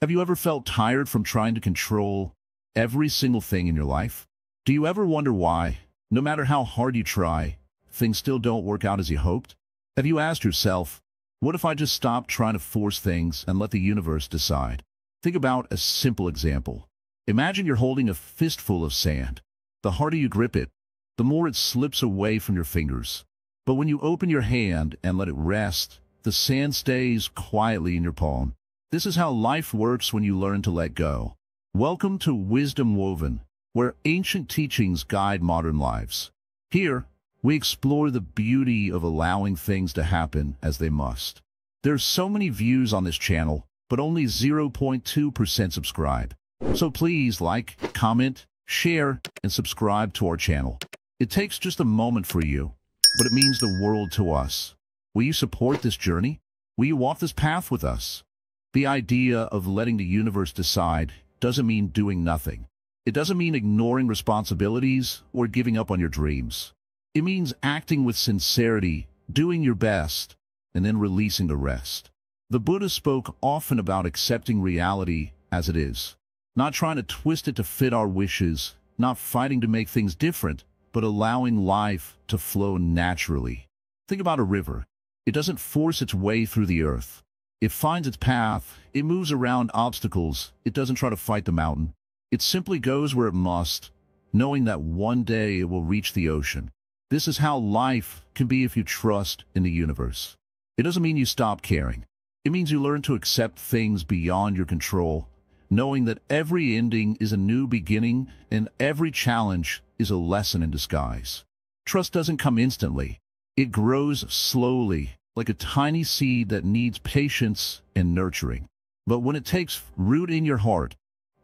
Have you ever felt tired from trying to control every single thing in your life? Do you ever wonder why, no matter how hard you try, things still don't work out as you hoped? Have you asked yourself, what if I just stopped trying to force things and let the universe decide? Think about a simple example. Imagine you're holding a fistful of sand. The harder you grip it, the more it slips away from your fingers. But when you open your hand and let it rest, the sand stays quietly in your palm. This is how life works when you learn to let go. Welcome to Wisdom Woven, where ancient teachings guide modern lives. Here, we explore the beauty of allowing things to happen as they must. There's so many views on this channel, but only 0.2% subscribe. So please like, comment, share, and subscribe to our channel. It takes just a moment for you, but it means the world to us. Will you support this journey? Will you walk this path with us? The idea of letting the universe decide doesn't mean doing nothing. It doesn't mean ignoring responsibilities or giving up on your dreams. It means acting with sincerity, doing your best, and then releasing the rest. The Buddha spoke often about accepting reality as it is, not trying to twist it to fit our wishes, not fighting to make things different, but allowing life to flow naturally. Think about a river. It doesn't force its way through the earth. It finds its path, it moves around obstacles, it doesn't try to fight the mountain. It simply goes where it must, knowing that one day it will reach the ocean. This is how life can be if you trust in the universe. It doesn't mean you stop caring. It means you learn to accept things beyond your control, knowing that every ending is a new beginning and every challenge is a lesson in disguise. Trust doesn't come instantly. It grows slowly, like a tiny seed that needs patience and nurturing. But when it takes root in your heart,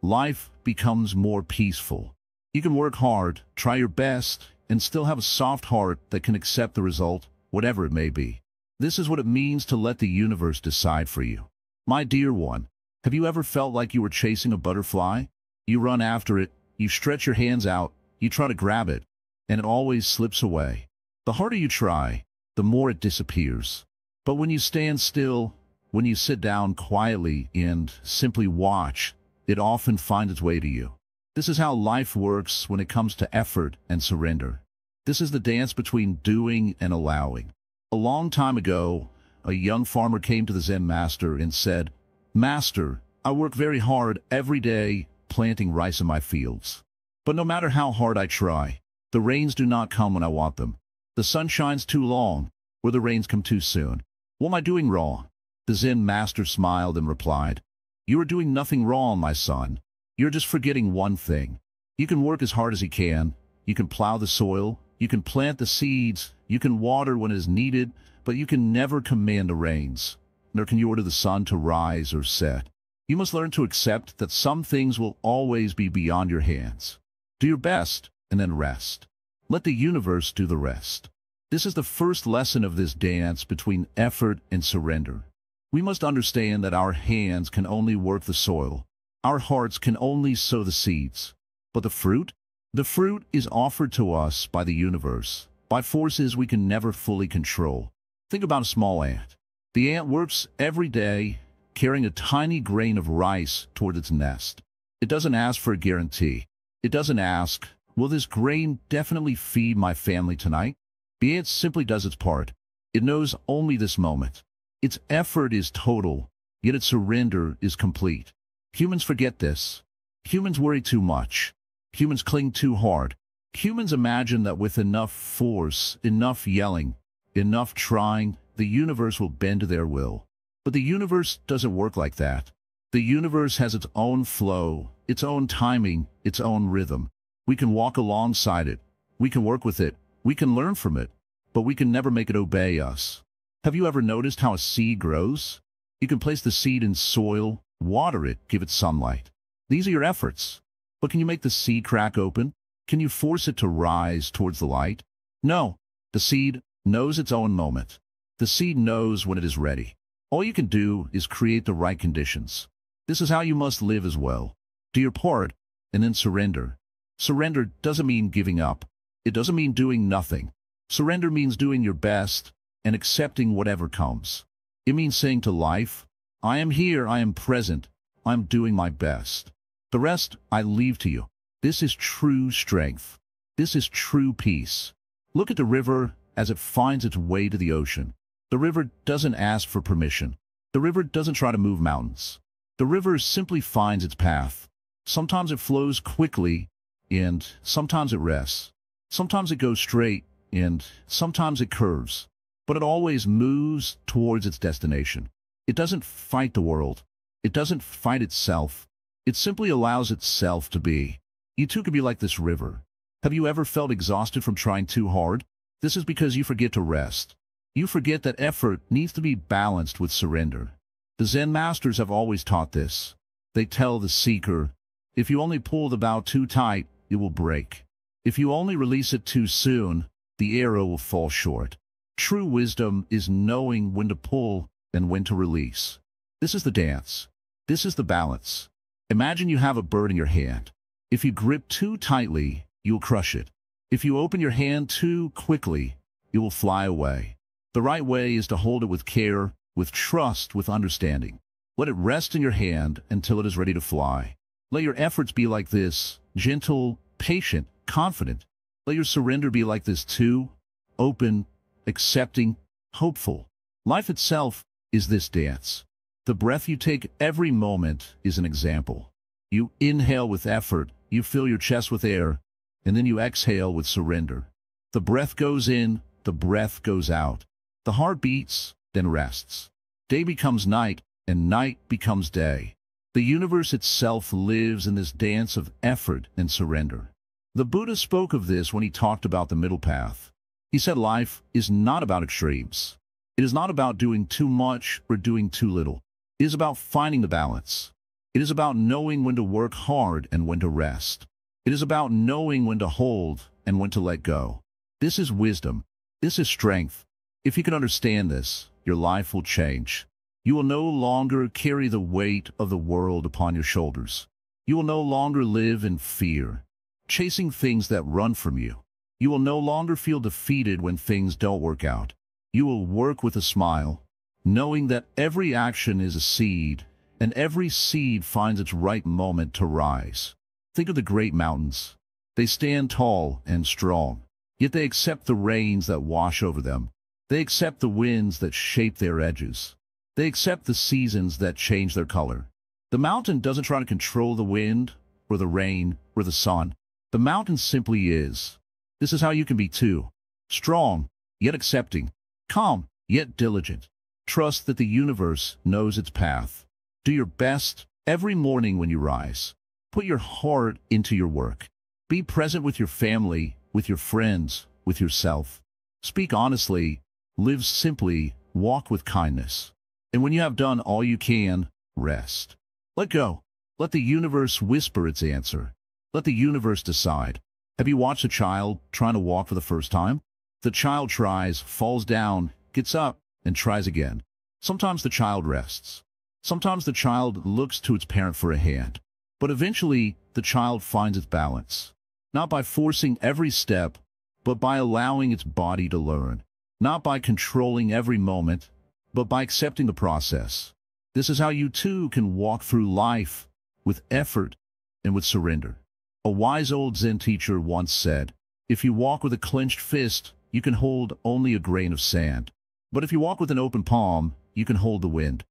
life becomes more peaceful. You can work hard, try your best, and still have a soft heart that can accept the result, whatever it may be. This is what it means to let the universe decide for you. My dear one, have you ever felt like you were chasing a butterfly? You run after it, you stretch your hands out, you try to grab it, and it always slips away. The harder you try, the more it disappears. But when you stand still, when you sit down quietly and simply watch, it often finds its way to you. This is how life works when it comes to effort and surrender. This is the dance between doing and allowing. A long time ago, a young farmer came to the Zen master and said, "Master, I work very hard every day planting rice in my fields. But no matter how hard I try, the rains do not come when I want them. The sun shines too long, or the rains come too soon. What am I doing wrong?" The Zen master smiled and replied, "You are doing nothing wrong, my son. You're just forgetting one thing. You can work as hard as you can. You can plow the soil. You can plant the seeds. You can water when it is needed, but you can never command the rains, nor can you order the sun to rise or set. You must learn to accept that some things will always be beyond your hands. Do your best and then rest. Let the universe do the rest." This is the first lesson of this dance between effort and surrender. We must understand that our hands can only work the soil. Our hearts can only sow the seeds. But the fruit? The fruit is offered to us by the universe, by forces we can never fully control. Think about a small ant. The ant works every day, carrying a tiny grain of rice toward its nest. It doesn't ask for a guarantee. It doesn't ask, "Will this grain definitely feed my family tonight?" The ant simply does its part. It knows only this moment. Its effort is total, yet its surrender is complete. Humans forget this. Humans worry too much. Humans cling too hard. Humans imagine that with enough force, enough yelling, enough trying, the universe will bend to their will. But the universe doesn't work like that. The universe has its own flow, its own timing, its own rhythm. We can walk alongside it. We can work with it. We can learn from it, but we can never make it obey us. Have you ever noticed how a seed grows? You can place the seed in soil, water it, give it sunlight. These are your efforts. But can you make the seed crack open? Can you force it to rise towards the light? No. The seed knows its own moment. The seed knows when it is ready. All you can do is create the right conditions. This is how you must live as well. Do your part, and then surrender. Surrender doesn't mean giving up. It doesn't mean doing nothing. Surrender means doing your best and accepting whatever comes. It means saying to life, "I am here, I am present. I'm doing my best. The rest I leave to you. This is true strength. This is true peace. Look at the river as it finds its way to the ocean. The river doesn't ask for permission. The river doesn't try to move mountains. The river simply finds its path. Sometimes it flows quickly, and sometimes it rests. Sometimes it goes straight, and sometimes it curves. But it always moves towards its destination. It doesn't fight the world. It doesn't fight itself. It simply allows itself to be. You too could be like this river. Have you ever felt exhausted from trying too hard? This is because you forget to rest. You forget that effort needs to be balanced with surrender. The Zen masters have always taught this. They tell the seeker, if you only pull the bow too tight, it will break. If you only release it too soon, the arrow will fall short. True wisdom is knowing when to pull and when to release. This is the dance. This is the balance. Imagine you have a bird in your hand. If you grip too tightly, you'll crush it. If you open your hand too quickly, it will fly away. The right way is to hold it with care, with trust, with understanding. Let it rest in your hand until it is ready to fly. Let your efforts be like this, gentle, patient, confident. Let your surrender be like this too, open, accepting, hopeful. Life itself is this dance. The breath you take every moment is an example. You inhale with effort, you fill your chest with air, and then you exhale with surrender. The breath goes in, the breath goes out. The heart beats, then rests. Day becomes night, and night becomes day. The universe itself lives in this dance of effort and surrender. The Buddha spoke of this when he talked about the middle path. He said life is not about extremes. It is not about doing too much or doing too little. It is about finding the balance. It is about knowing when to work hard and when to rest. It is about knowing when to hold and when to let go. This is wisdom. This is strength. If you can understand this, your life will change. You will no longer carry the weight of the world upon your shoulders. You will no longer live in fear, chasing things that run from you. You will no longer feel defeated when things don't work out. You will work with a smile, knowing that every action is a seed, and every seed finds its right moment to rise. Think of the great mountains. They stand tall and strong, yet they accept the rains that wash over them. They accept the winds that shape their edges. They accept the seasons that change their color. The mountain doesn't try to control the wind, or the rain, or the sun. The mountain simply is. This is how you can be too. Strong, yet accepting. Calm, yet diligent. Trust that the universe knows its path. Do your best every morning when you rise. Put your heart into your work. Be present with your family, with your friends, with yourself. Speak honestly, live simply, walk with kindness. And when you have done all you can, rest. Let go. Let the universe whisper its answer. Let the universe decide. Have you watched a child trying to walk for the first time? The child tries, falls down, gets up, and tries again. Sometimes the child rests. Sometimes the child looks to its parent for a hand. But eventually, the child finds its balance. Not by forcing every step, but by allowing its body to learn. Not by controlling every moment, but by accepting the process. This is how you too can walk through life with effort and with surrender. A wise old Zen teacher once said, if you walk with a clenched fist, you can hold only a grain of sand. But if you walk with an open palm, you can hold the wind.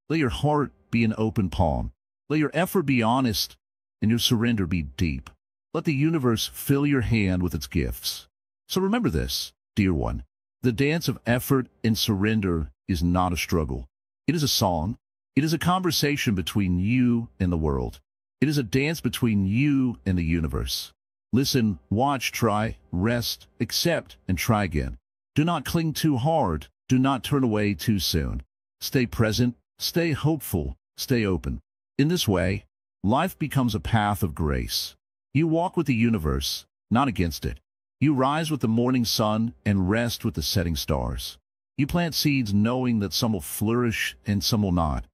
Let your heart be an open palm. Let your effort be honest, and your surrender be deep. Let the universe fill your hand with its gifts. So remember this, dear one. The dance of effort and surrender is not a struggle. It is a song. It is a conversation between you and the world. It is a dance between you and the universe. Listen, watch, try, rest, accept, and try again. Do not cling too hard. Do not turn away too soon. Stay present, stay hopeful, stay open. In this way, life becomes a path of grace. You walk with the universe, not against it. You rise with the morning sun and rest with the setting stars. You plant seeds knowing that some will flourish and some will not.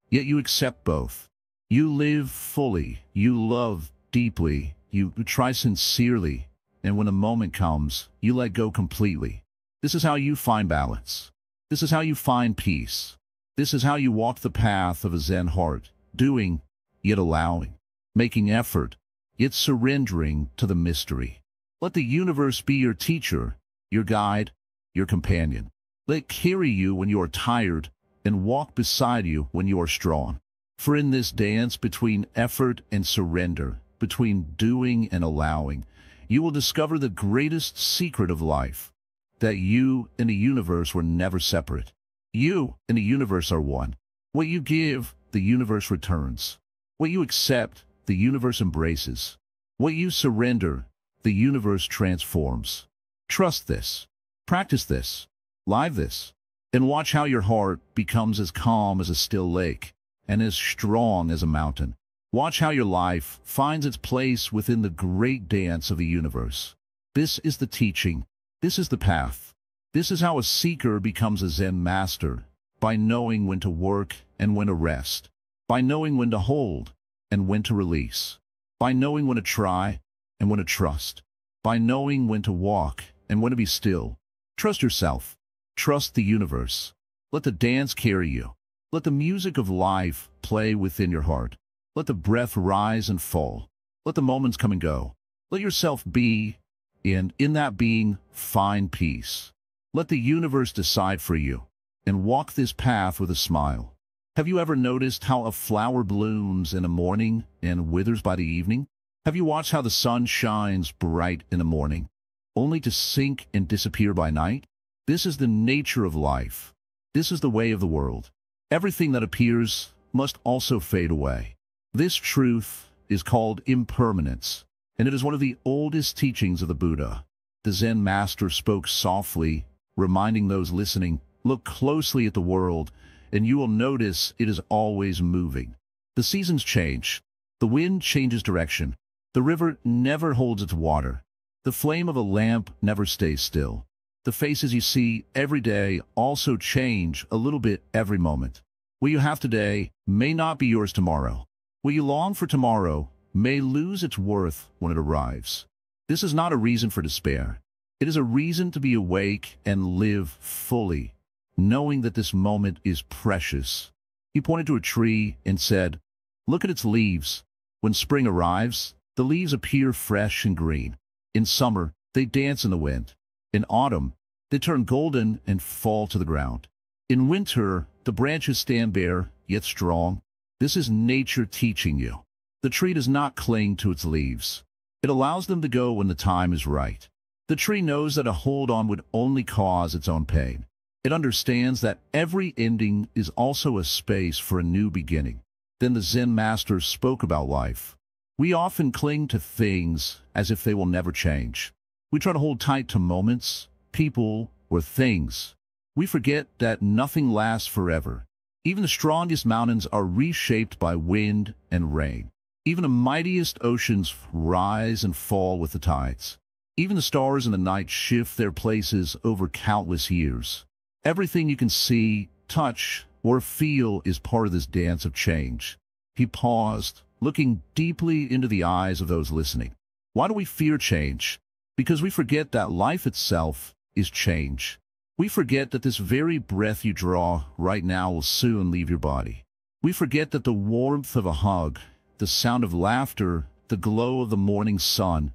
Yet you accept both. You live fully, you love deeply, you try sincerely, and when a moment comes, you let go completely. This is how you find balance. This is how you find peace. This is how you walk the path of a Zen heart, doing yet allowing, making effort, yet surrendering to the mystery. Let the universe be your teacher, your guide, your companion. Let it carry you when you are tired and walk beside you when you are strong. For in this dance between effort and surrender, between doing and allowing, you will discover the greatest secret of life, that you and the universe were never separate. You and the universe are one. What you give, the universe returns. What you accept, the universe embraces. What you surrender, the universe transforms. Trust this. Practice this. Live this. And watch how your heart becomes as calm as a still lake and as strong as a mountain. Watch how your life finds its place within the great dance of the universe. This is the teaching. This is the path. This is how a seeker becomes a Zen master, by knowing when to work and when to rest, by knowing when to hold and when to release, by knowing when to try and when to trust, by knowing when to walk and when to be still. Trust yourself. Trust the universe. Let the dance carry you. Let the music of life play within your heart. Let the breath rise and fall. Let the moments come and go. Let yourself be, and in that being, find peace. Let the universe decide for you, and walk this path with a smile. Have you ever noticed how a flower blooms in the morning and withers by the evening? Have you watched how the sun shines bright in the morning, only to sink and disappear by night? This is the nature of life. This is the way of the world. Everything that appears must also fade away. This truth is called impermanence, and it is one of the oldest teachings of the Buddha. The Zen master spoke softly, reminding those listening, look closely at the world, and you will notice it is always moving. The seasons change. The wind changes direction. The river never holds its water. The flame of a lamp never stays still. The faces you see every day also change a little bit every moment. What you have today may not be yours tomorrow. What you long for tomorrow may lose its worth when it arrives. This is not a reason for despair. It is a reason to be awake and live fully, knowing that this moment is precious. He pointed to a tree and said, "Look at its leaves. When spring arrives, the leaves appear fresh and green. In summer, they dance in the wind. In autumn, they turn golden and fall to the ground. In winter, the branches stand bare, yet strong." This is nature teaching you. The tree does not cling to its leaves. It allows them to go when the time is right. The tree knows that a hold on would only cause its own pain. It understands that every ending is also a space for a new beginning. Then the Zen master spoke about life. We often cling to things as if they will never change. We try to hold tight to moments, people, or things. We forget that nothing lasts forever. Even the strongest mountains are reshaped by wind and rain. Even the mightiest oceans rise and fall with the tides. Even the stars in the night shift their places over countless years. Everything you can see, touch, or feel is part of this dance of change. He paused, looking deeply into the eyes of those listening. Why do we fear change? Because we forget that life itself is change. We forget that this very breath you draw right now will soon leave your body. We forget that the warmth of a hug, the sound of laughter, the glow of the morning sun,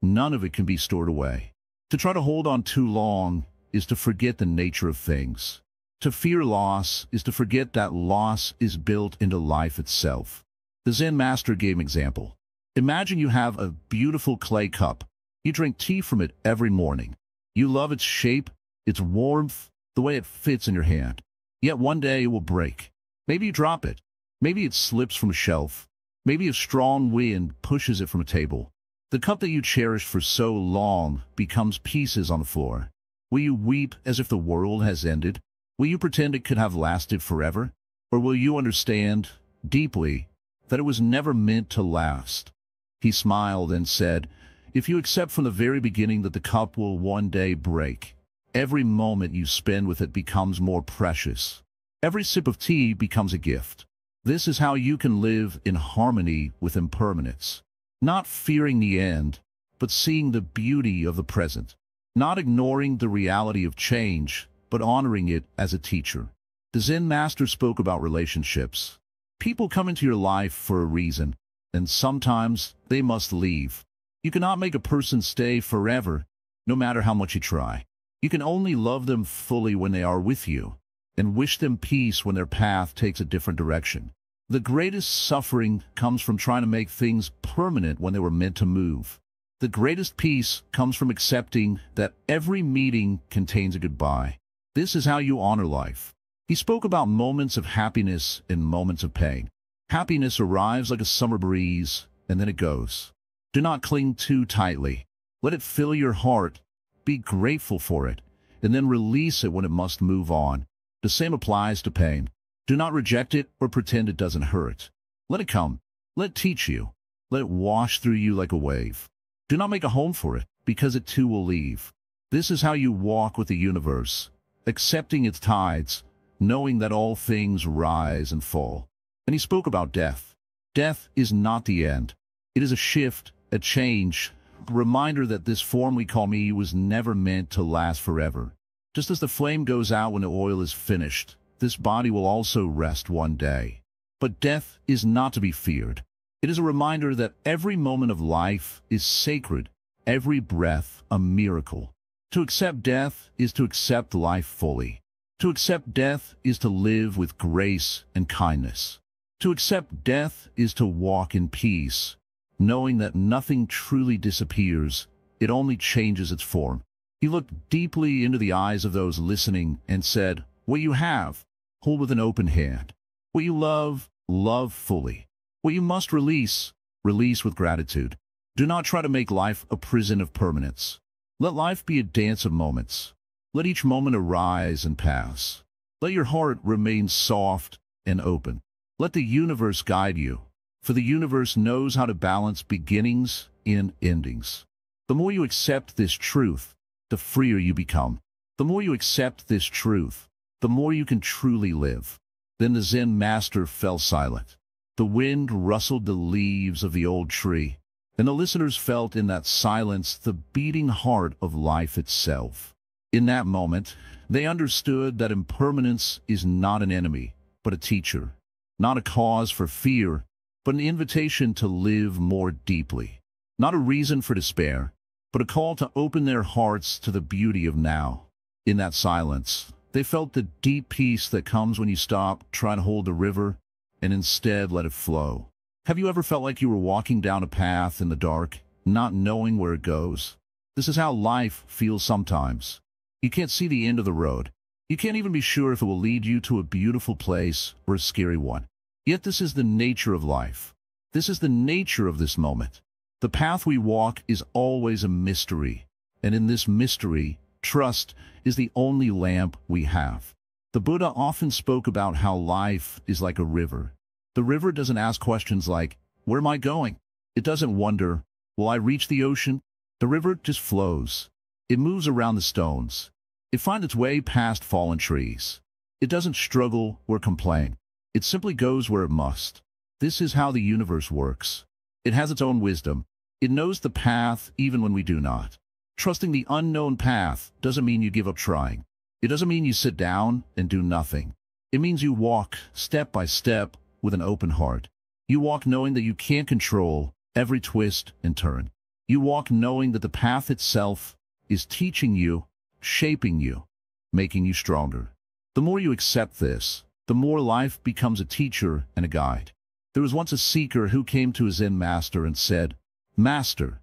none of it can be stored away. To try to hold on too long is to forget the nature of things. To fear loss is to forget that loss is built into life itself. The Zen master gave an example. Imagine you have a beautiful clay cup. You drink tea from it every morning. You love its shape, its warmth, the way it fits in your hand. Yet one day it will break. Maybe you drop it. Maybe it slips from a shelf. Maybe a strong wind pushes it from a table. The cup that you cherished for so long becomes pieces on the floor. Will you weep as if the world has ended? Will you pretend it could have lasted forever? Or will you understand, deeply, that it was never meant to last? He smiled and said, "If you accept from the very beginning that the cup will one day break, every moment you spend with it becomes more precious. Every sip of tea becomes a gift. This is how you can live in harmony with impermanence, not fearing the end, but seeing the beauty of the present, not ignoring the reality of change, but honoring it as a teacher." The Zen master spoke about relationships. People come into your life for a reason, and sometimes they must leave. You cannot make a person stay forever, no matter how much you try. You can only love them fully when they are with you, and wish them peace when their path takes a different direction. The greatest suffering comes from trying to make things permanent when they were meant to move. The greatest peace comes from accepting that every meeting contains a goodbye. This is how you honor life. He spoke about moments of happiness and moments of pain. Happiness arrives like a summer breeze, and then it goes. Do not cling too tightly. Let it fill your heart. Be grateful for it, and then release it when it must move on. The same applies to pain. Do not reject it or pretend it doesn't hurt. Let it come. Let it teach you. Let it wash through you like a wave. Do not make a home for it, because it too will leave. This is how you walk with the universe, accepting its tides, knowing that all things rise and fall. And he spoke about death. Death is not the end. It is a shift, a change, a reminder that this form we call me was never meant to last forever. Just as the flame goes out when the oil is finished, this body will also rest one day. But death is not to be feared. It is a reminder that every moment of life is sacred, every breath a miracle. To accept death is to accept life fully. To accept death is to live with grace and kindness. To accept death is to walk in peace, knowing that nothing truly disappears, it only changes its form. He looked deeply into the eyes of those listening and said, "What you have, hold with an open hand. What you love, love fully. What you must release, release with gratitude. Do not try to make life a prison of permanence. Let life be a dance of moments. Let each moment arise and pass. Let your heart remain soft and open. Let the universe guide you, for the universe knows how to balance beginnings and endings. The more you accept this truth, the freer you become. The more you accept this truth, the more you can truly live." Then the Zen master fell silent. The wind rustled the leaves of the old tree, and the listeners felt in that silence the beating heart of life itself. In that moment, they understood that impermanence is not an enemy, but a teacher, not a cause for fear, but an invitation to live more deeply, not a reason for despair, but a call to open their hearts to the beauty of now. In that silence, they felt the deep peace that comes when you stop trying to hold the river and instead let it flow. Have you ever felt like you were walking down a path in the dark, not knowing where it goes? This is how life feels sometimes. You can't see the end of the road. You can't even be sure if it will lead you to a beautiful place or a scary one. Yet this is the nature of life. This is the nature of this moment. The path we walk is always a mystery, and in this mystery, trust is the only lamp we have. The Buddha often spoke about how life is like a river. The river doesn't ask questions like, "Where am I going?" It doesn't wonder, "Will I reach the ocean?" The river just flows. It moves around the stones. It finds its way past fallen trees. It doesn't struggle or complain. It simply goes where it must. This is how the universe works. It has its own wisdom. It knows the path even when we do not. Trusting the unknown path doesn't mean you give up trying. It doesn't mean you sit down and do nothing. It means you walk step by step with an open heart. You walk knowing that you can't control every twist and turn. You walk knowing that the path itself is teaching you, shaping you, making you stronger. The more you accept this, the more life becomes a teacher and a guide. There was once a seeker who came to his Zen master and said, "Master,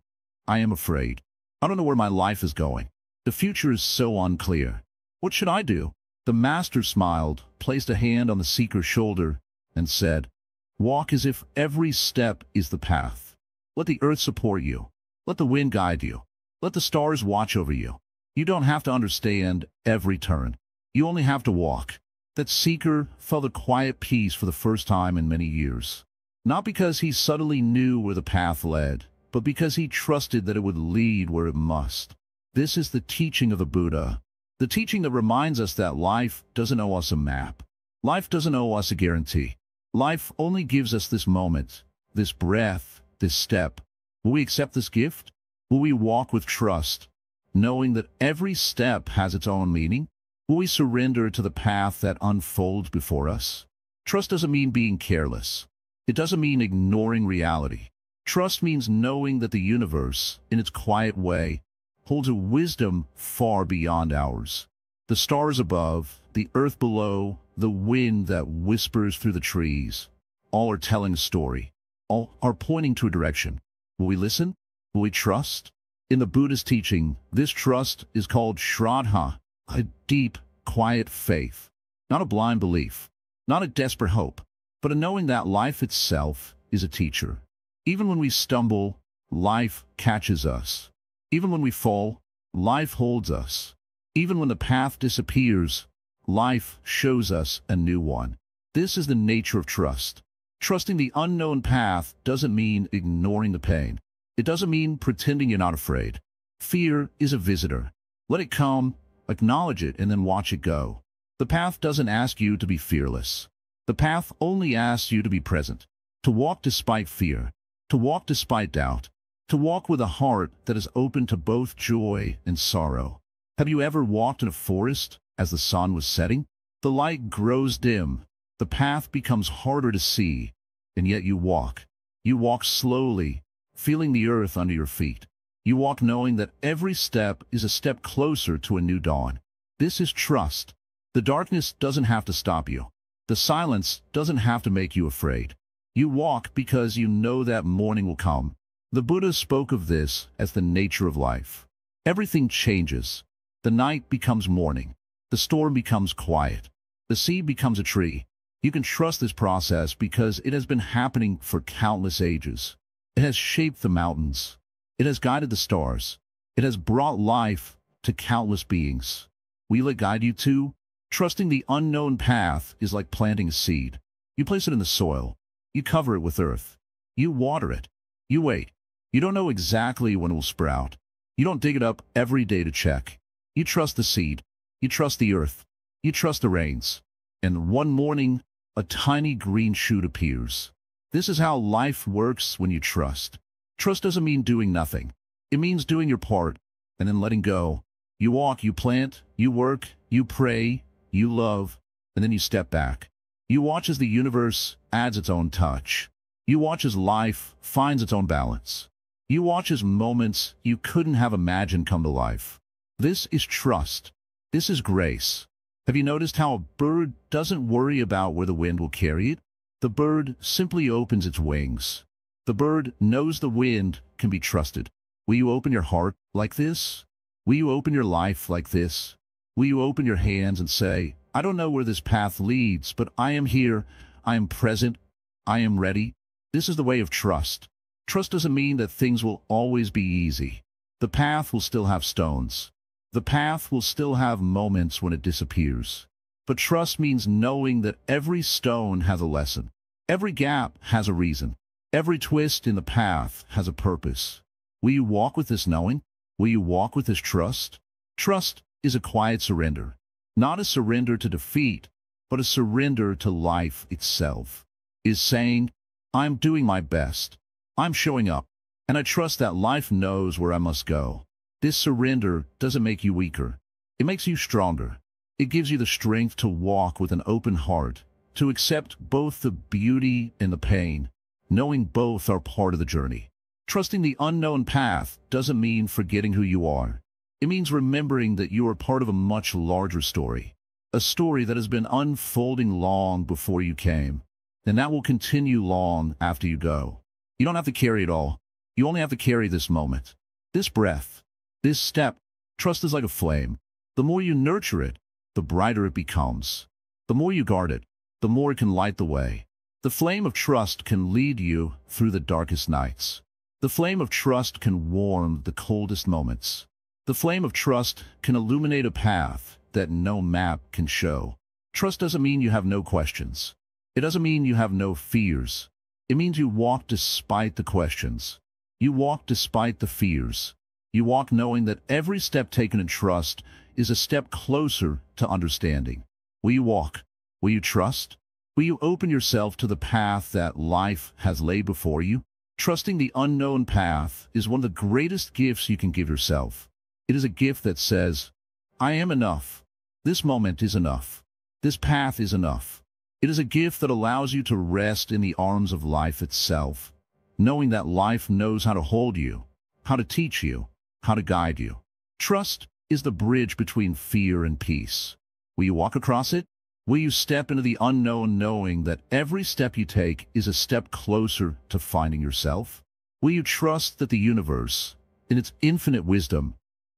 I am afraid. I don't know where my life is going. The future is so unclear. What should I do?" The master smiled, placed a hand on the seeker's shoulder, and said, "Walk as if every step is the path. Let the earth support you. Let the wind guide you. Let the stars watch over you. You don't have to understand every turn. You only have to walk." That seeker felt a quiet peace for the first time in many years. Not because he suddenly knew where the path led, but because he trusted that it would lead where it must. This is the teaching of the Buddha, the teaching that reminds us that life doesn't owe us a map. Life doesn't owe us a guarantee. Life only gives us this moment, this breath, this step. Will we accept this gift? Will we walk with trust, knowing that every step has its own meaning? Will we surrender to the path that unfolds before us? Trust doesn't mean being careless. It doesn't mean ignoring reality. Trust means knowing that the universe, in its quiet way, holds a wisdom far beyond ours. The stars above, the earth below, the wind that whispers through the trees, all are telling a story. All are pointing to a direction. Will we listen? Will we trust? In the Buddhist teaching, this trust is called Shraddha, a deep, quiet faith. Not a blind belief, not a desperate hope, but a knowing that life itself is a teacher. Even when we stumble, life catches us. Even when we fall, life holds us. Even when the path disappears, life shows us a new one. This is the nature of trust. Trusting the unknown path doesn't mean ignoring the pain. It doesn't mean pretending you're not afraid. Fear is a visitor. Let it come, acknowledge it, and then watch it go. The path doesn't ask you to be fearless. The path only asks you to be present, to walk despite fear, to walk despite doubt, to walk with a heart that is open to both joy and sorrow. Have you ever walked in a forest as the sun was setting? The light grows dim, the path becomes harder to see, and yet you walk. You walk slowly, feeling the earth under your feet. You walk knowing that every step is a step closer to a new dawn. This is trust. The darkness doesn't have to stop you. The silence doesn't have to make you afraid. You walk because you know that morning will come. The Buddha spoke of this as the nature of life. Everything changes. The night becomes morning. The storm becomes quiet. The sea becomes a tree. You can trust this process because it has been happening for countless ages. It has shaped the mountains. It has guided the stars. It has brought life to countless beings. Will it guide you too? Trusting the unknown path is like planting a seed. You place it in the soil. You cover it with earth. You water it. You wait. You don't know exactly when it will sprout. You don't dig it up every day to check. You trust the seed. You trust the earth. You trust the rains. And one morning, a tiny green shoot appears. This is how life works when you trust. Trust doesn't mean doing nothing. It means doing your part and then letting go. You walk, you plant, you work, you pray, you love, and then you step back. You watch as the universe adds its own touch. You watch as life finds its own balance. You watch as moments you couldn't have imagined come to life. This is trust. This is grace. Have you noticed how a bird doesn't worry about where the wind will carry it? The bird simply opens its wings. The bird knows the wind can be trusted. Will you open your heart like this? Will you open your life like this? Will you open your hands and say, I don't know where this path leads, but I am here, I am present, I am ready? This is the way of trust. Trust doesn't mean that things will always be easy. The path will still have stones. The path will still have moments when it disappears. But trust means knowing that every stone has a lesson. Every gap has a reason. Every twist in the path has a purpose. Will you walk with this knowing? Will you walk with this trust? Trust is a quiet surrender. Not a surrender to defeat, but a surrender to life itself. Is saying, I'm doing my best. I'm showing up, and I trust that life knows where I must go. This surrender doesn't make you weaker. It makes you stronger. It gives you the strength to walk with an open heart, to accept both the beauty and the pain, knowing both are part of the journey. Trusting the unknown path doesn't mean forgetting who you are. It means remembering that you are part of a much larger story, a story that has been unfolding long before you came, and that will continue long after you go. You don't have to carry it all. You only have to carry this moment, this breath, this step. Trust is like a flame. The more you nurture it, the brighter it becomes. The more you guard it, the more it can light the way. The flame of trust can lead you through the darkest nights. The flame of trust can warm the coldest moments. The flame of trust can illuminate a path that no map can show. Trust doesn't mean you have no questions. It doesn't mean you have no fears. It means you walk despite the questions. You walk despite the fears. You walk knowing that every step taken in trust is a step closer to understanding. Will you walk? Will you trust? Will you open yourself to the path that life has laid before you? Trusting the unknown path is one of the greatest gifts you can give yourself. It is a gift that says, I am enough. This moment is enough. This path is enough. It is a gift that allows you to rest in the arms of life itself, knowing that life knows how to hold you, how to teach you, how to guide you. Trust is the bridge between fear and peace. Will you walk across it? Will you step into the unknown knowing that every step you take is a step closer to finding yourself? Will you trust that the universe, in its infinite wisdom,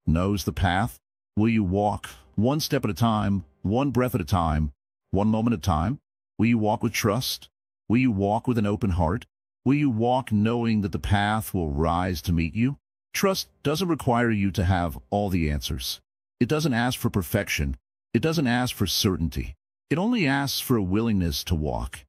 knows the path? Will you walk one step at a time, one breath at a time, one moment at a time? Will you walk with trust? Will you walk with an open heart? Will you walk knowing that the path will rise to meet you? Trust doesn't require you to have all the answers. It doesn't ask for perfection. It doesn't ask for certainty. It only asks for a willingness to walk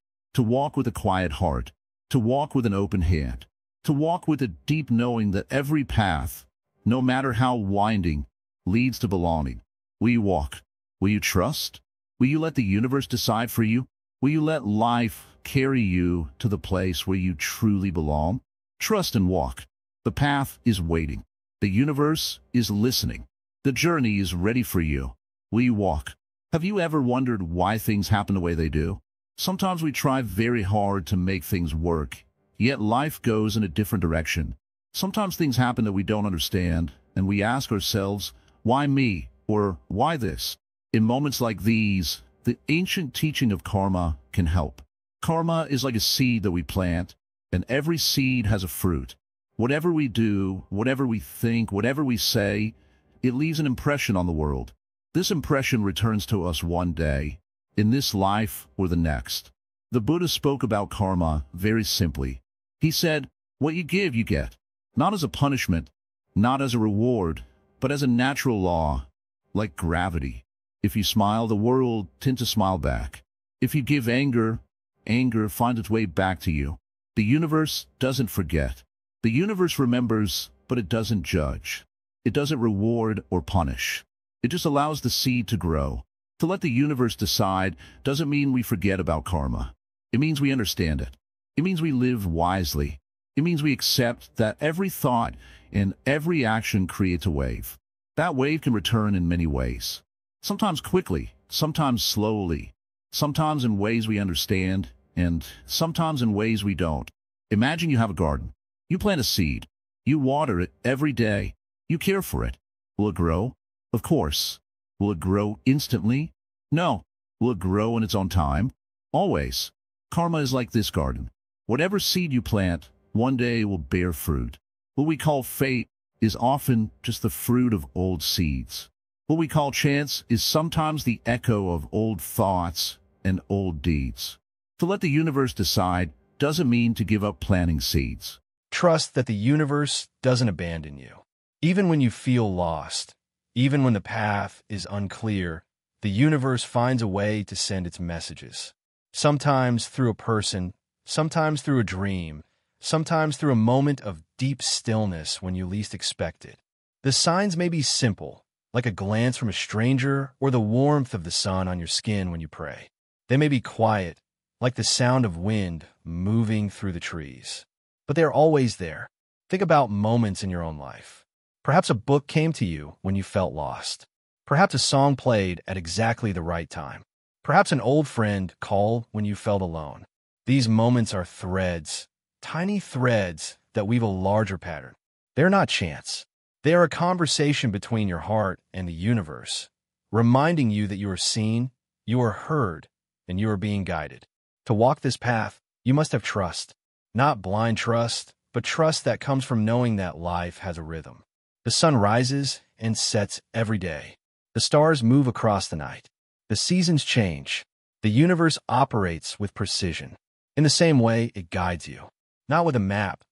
with a quiet heart, to walk with an open hand, to walk with a deep knowing that every path, no matter how winding, leads to belonging. Will you walk? Will you trust? Will you let the universe decide for you? Will you let life carry you to the place where you truly belong? Trust and walk. The path is waiting. The universe is listening. The journey is ready for you. Will you walk? Have you ever wondered why things happen the way they do? Sometimes we try very hard to make things work, yet life goes in a different direction. Sometimes things happen that we don't understand, and we ask ourselves, why me? Or why this? In moments like these, the ancient teaching of karma can help. Karma is like a seed that we plant, and every seed has a fruit. Whatever we do, whatever we think, whatever we say, it leaves an impression on the world. This impression returns to us one day, in this life or the next. The Buddha spoke about karma very simply. He said, what you give, you get. Not as a punishment, not as a reward, but as a natural law, like gravity. If you smile, the world tends to smile back. If you give anger, anger finds its way back to you. The universe doesn't forget. The universe remembers, but it doesn't judge. It doesn't reward or punish. It just allows the seed to grow. To let the universe decide doesn't mean we forget about karma. It means we understand it. It means we live wisely. It means we accept that every thought and every action creates a wave. That wave can return in many ways. Sometimes quickly, sometimes slowly, sometimes in ways we understand, and sometimes in ways we don't. Imagine you have a garden. You plant a seed. You water it every day. You care for it. Will it grow? Of course. Will it grow instantly? No. Will it grow in its own time? Always. Karma is like this garden. Whatever seed you plant, one day will bear fruit. What we call fate is often just the fruit of old seeds. What we call chance is sometimes the echo of old thoughts and old deeds. To let the universe decide doesn't mean to give up planting seeds. Trust that the universe doesn't abandon you. Even when you feel lost, even when the path is unclear, the universe finds a way to send its messages. Sometimes through a person, sometimes through a dream, sometimes through a moment of deep stillness when you least expect it. The signs may be simple, like a glance from a stranger or the warmth of the sun on your skin when you pray. They may be quiet, like the sound of wind moving through the trees. But they're always there. Think about moments in your own life. Perhaps a book came to you when you felt lost. Perhaps a song played at exactly the right time. Perhaps an old friend called when you felt alone. These moments are threads, tiny threads that weave a larger pattern. They're not chance. They are a conversation between your heart and the universe, reminding you that you are seen, you are heard, and you are being guided. To walk this path, you must have trust. Not blind trust, but trust that comes from knowing that life has a rhythm. The sun rises and sets every day. The stars move across the night. The seasons change. The universe operates with precision. In the same way, it guides you. Not with a map,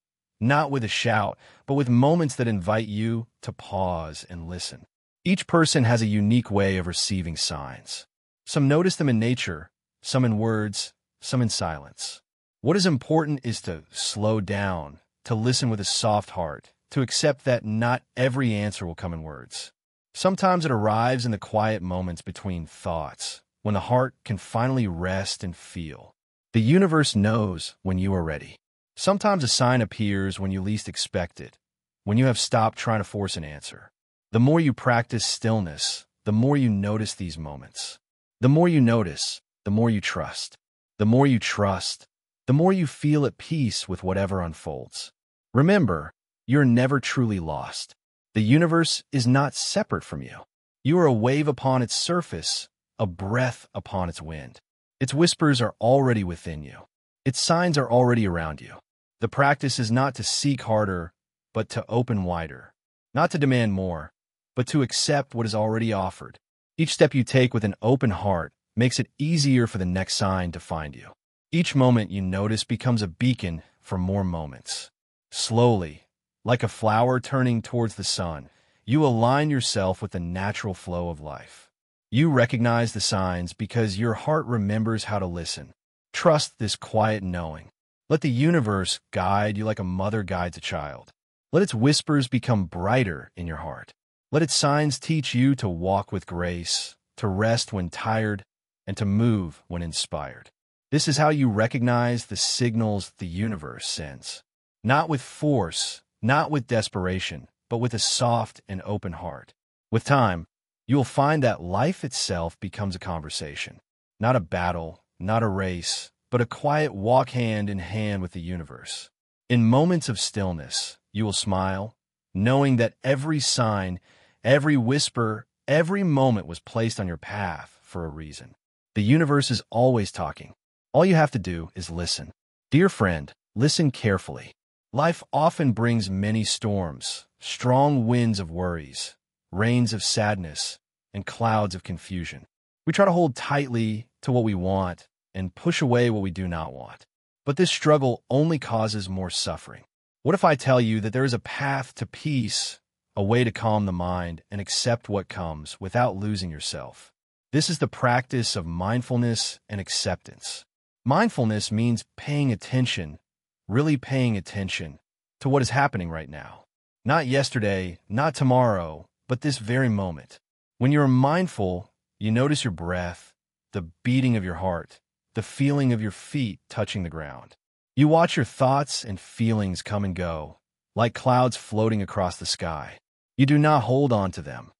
not with a shout, but with moments that invite you to pause and listen. Each person has a unique way of receiving signs. Some notice them in nature, some in words, some in silence. What is important is to slow down, to listen with a soft heart, to accept that not every answer will come in words. Sometimes it arrives in the quiet moments between thoughts, when the heart can finally rest and feel. The universe knows when you are ready. Sometimes a sign appears when you least expect it, when you have stopped trying to force an answer. The more you practice stillness, the more you notice these moments. The more you notice, the more you trust. The more you trust, the more you feel at peace with whatever unfolds. Remember, you're never truly lost. The universe is not separate from you. You are a wave upon its surface, a breath upon its wind. Its whispers are already within you. Its signs are already around you. The practice is not to seek harder, but to open wider. Not to demand more, but to accept what is already offered. Each step you take with an open heart makes it easier for the next sign to find you. Each moment you notice becomes a beacon for more moments. Slowly, like a flower turning towards the sun, you align yourself with the natural flow of life. You recognize the signs because your heart remembers how to listen. Trust this quiet knowing. Let the universe guide you like a mother guides a child. Let its whispers become brighter in your heart. Let its signs teach you to walk with grace, to rest when tired, and to move when inspired. This is how you recognize the signals the universe sends. Not with force, not with desperation, but with a soft and open heart. With time, you will find that life itself becomes a conversation. Not a battle, not a race, but a quiet walk hand in hand with the universe. In moments of stillness, you will smile, knowing that every sign, every whisper, every moment was placed on your path for a reason. The universe is always talking. All you have to do is listen. Dear friend, listen carefully. Life often brings many storms, strong winds of worries, rains of sadness, and clouds of confusion. We try to hold tightly to what we want and push away what we do not want. But this struggle only causes more suffering. What if I tell you that there is a path to peace, a way to calm the mind and accept what comes without losing yourself? This is the practice of mindfulness and acceptance. Mindfulness means paying attention, really paying attention to what is happening right now. Not yesterday, not tomorrow, but this very moment. When you're mindful, you notice your breath, the beating of your heart, the feeling of your feet touching the ground. You watch your thoughts and feelings come and go, like clouds floating across the sky. You do not hold on to them,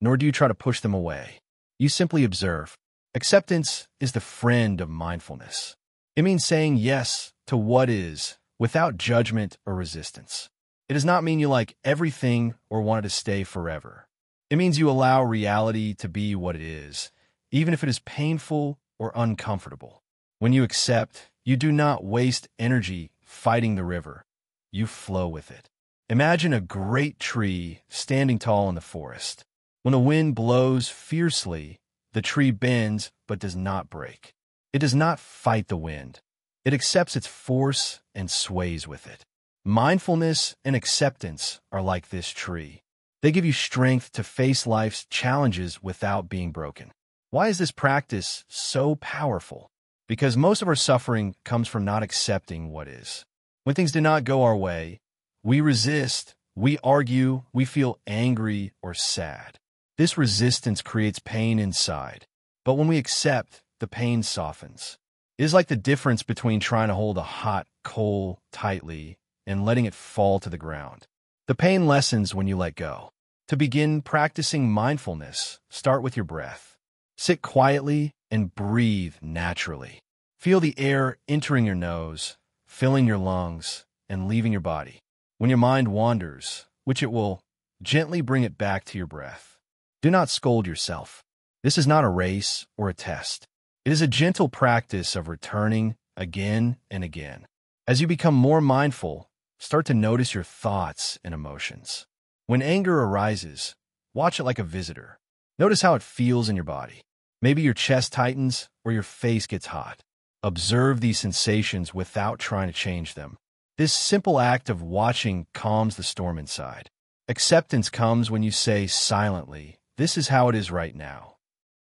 nor do you try to push them away. You simply observe. Acceptance is the friend of mindfulness. It means saying yes to what is, without judgment or resistance. It does not mean you like everything or want it to stay forever. It means you allow reality to be what it is, even if it is painful or uncomfortable. When you accept, you do not waste energy fighting the river. You flow with it. Imagine a great tree standing tall in the forest. When the wind blows fiercely, the tree bends but does not break. It does not fight the wind. It accepts its force and sways with it. Mindfulness and acceptance are like this tree. They give you strength to face life's challenges without being broken. Why is this practice so powerful? Because most of our suffering comes from not accepting what is. When things do not go our way, we resist, we argue, we feel angry or sad. This resistance creates pain inside. But when we accept, the pain softens. It is like the difference between trying to hold a hot coal tightly and letting it fall to the ground. The pain lessens when you let go. To begin practicing mindfulness, start with your breath. Sit quietly and breathe naturally. Feel the air entering your nose, filling your lungs, and leaving your body. When your mind wanders, which it will, gently bring it back to your breath. Do not scold yourself. This is not a race or a test. It is a gentle practice of returning again and again. As you become more mindful, start to notice your thoughts and emotions. When anger arises, watch it like a visitor. Notice how it feels in your body. Maybe your chest tightens or your face gets hot. Observe these sensations without trying to change them. This simple act of watching calms the storm inside. Acceptance comes when you say silently, "This is how it is right now."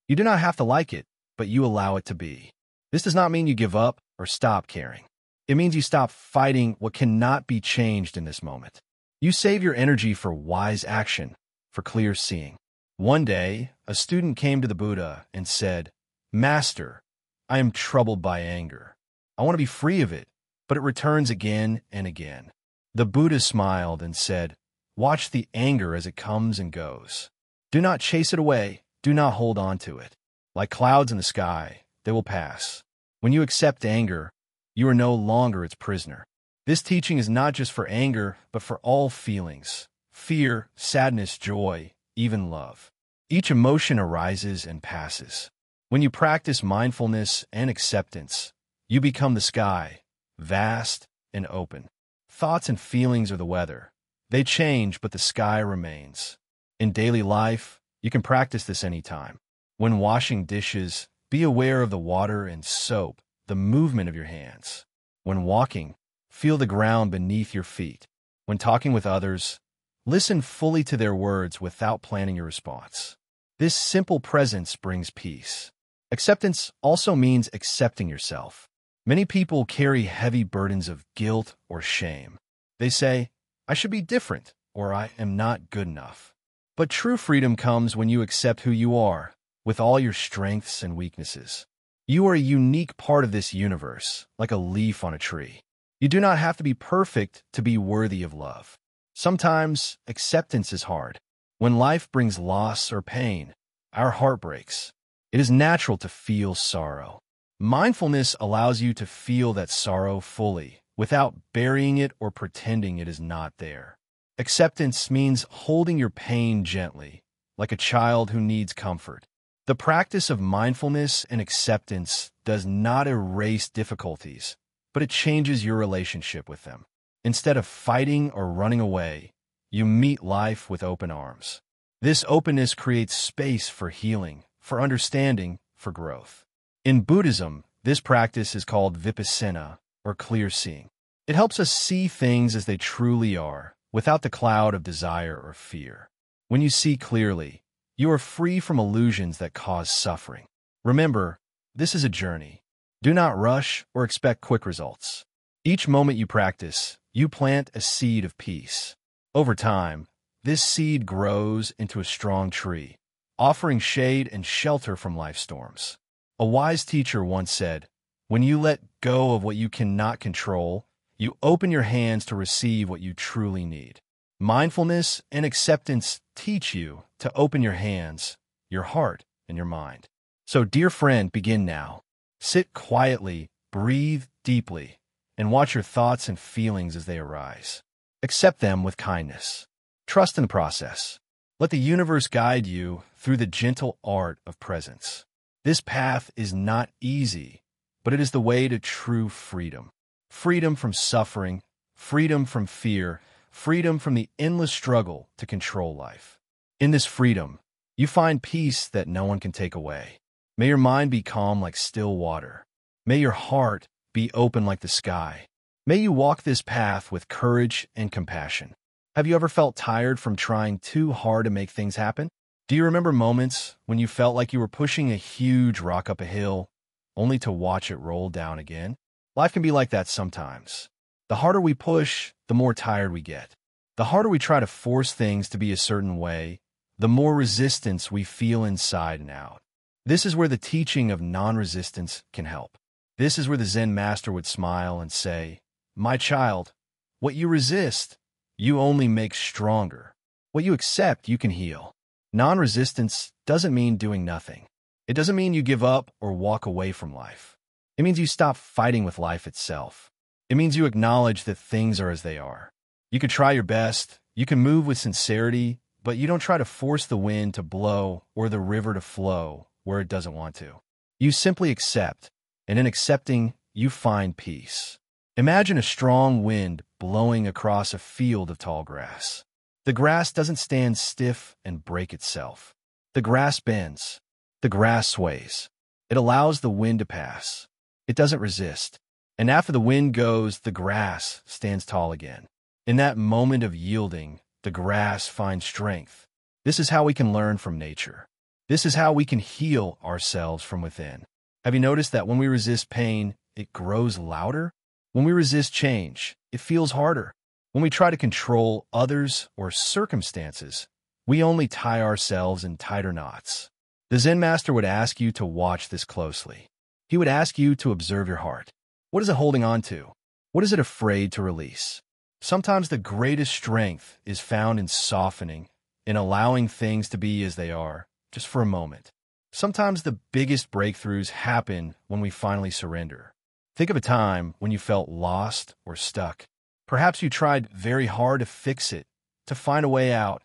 You do not have to like it, but you allow it to be. This does not mean you give up or stop caring. It means you stop fighting what cannot be changed in this moment. You save your energy for wise action, for clear seeing. One day, a student came to the Buddha and said, "Master, I am troubled by anger. I want to be free of it, but it returns again and again." The Buddha smiled and said, "Watch the anger as it comes and goes. Do not chase it away. Do not hold on to it. Like clouds in the sky, they will pass. When you accept anger, you are no longer its prisoner. This teaching is not just for anger, but for all feelings: fear, sadness, joy, even love. Each emotion arises and passes. When you practice mindfulness and acceptance, you become the sky, vast and open. Thoughts and feelings are the weather. They change, but the sky remains. In daily life, you can practice this anytime. When washing dishes, be aware of the water and soap, the movement of your hands. When walking, feel the ground beneath your feet. When talking with others, listen fully to their words without planning your response. This simple presence brings peace. Acceptance also means accepting yourself. Many people carry heavy burdens of guilt or shame. They say, "I should be different," or "I am not good enough." But true freedom comes when you accept who you are, with all your strengths and weaknesses. You are a unique part of this universe, like a leaf on a tree. You do not have to be perfect to be worthy of love. Sometimes acceptance is hard. When life brings loss or pain, our heart breaks. It is natural to feel sorrow. Mindfulness allows you to feel that sorrow fully, without burying it or pretending it is not there. Acceptance means holding your pain gently, like a child who needs comfort. The practice of mindfulness and acceptance does not erase difficulties, but it changes your relationship with them. Instead of fighting or running away, you meet life with open arms. This openness creates space for healing, for understanding, for growth. In Buddhism, this practice is called vipassana, or clear seeing. It helps us see things as they truly are, without the cloud of desire or fear. When you see clearly, you are free from illusions that cause suffering. Remember, this is a journey. Do not rush or expect quick results. Each moment you practice, you plant a seed of peace. Over time, this seed grows into a strong tree, offering shade and shelter from life's storms. A wise teacher once said, "When you let go of what you cannot control, you open your hands to receive what you truly need." Mindfulness and acceptance teach you to open your hands, your heart, and your mind. So, dear friend, begin now. Sit quietly, breathe deeply, and watch your thoughts and feelings as they arise. Accept them with kindness. Trust in the process. Let the universe guide you through the gentle art of presence. This path is not easy, but it is the way to true freedom. Freedom from suffering, freedom from fear, freedom from the endless struggle to control life. In this freedom, you find peace that no one can take away. May your mind be calm like still water. May your heart be open like the sky. May you walk this path with courage and compassion. Have you ever felt tired from trying too hard to make things happen? Do you remember moments when you felt like you were pushing a huge rock up a hill, only to watch it roll down again? Life can be like that sometimes. The harder we push, the more tired we get. The harder we try to force things to be a certain way, the more resistance we feel inside and out. This is where the teaching of non-resistance can help. This is where the Zen master would smile and say, "My child, what you resist, you only make stronger. What you accept, you can heal." Non-resistance doesn't mean doing nothing. It doesn't mean you give up or walk away from life. It means you stop fighting with life itself. It means you acknowledge that things are as they are. You can try your best, you can move with sincerity, but you don't try to force the wind to blow or the river to flow where it doesn't want to. You simply accept, and in accepting, you find peace. Imagine a strong wind blowing across a field of tall grass. The grass doesn't stand stiff and break itself. The grass bends. The grass sways. It allows the wind to pass. It doesn't resist. And after the wind goes, the grass stands tall again. In that moment of yielding, the grass finds strength. This is how we can learn from nature. This is how we can heal ourselves from within. Have you noticed that when we resist pain, it grows louder? When we resist change, it feels harder. When we try to control others or circumstances, we only tie ourselves in tighter knots. The Zen master would ask you to watch this closely. He would ask you to observe your heart. What is it holding on to? What is it afraid to release? Sometimes the greatest strength is found in softening, in allowing things to be as they are, just for a moment. Sometimes the biggest breakthroughs happen when we finally surrender. Think of a time when you felt lost or stuck. Perhaps you tried very hard to fix it, to find a way out,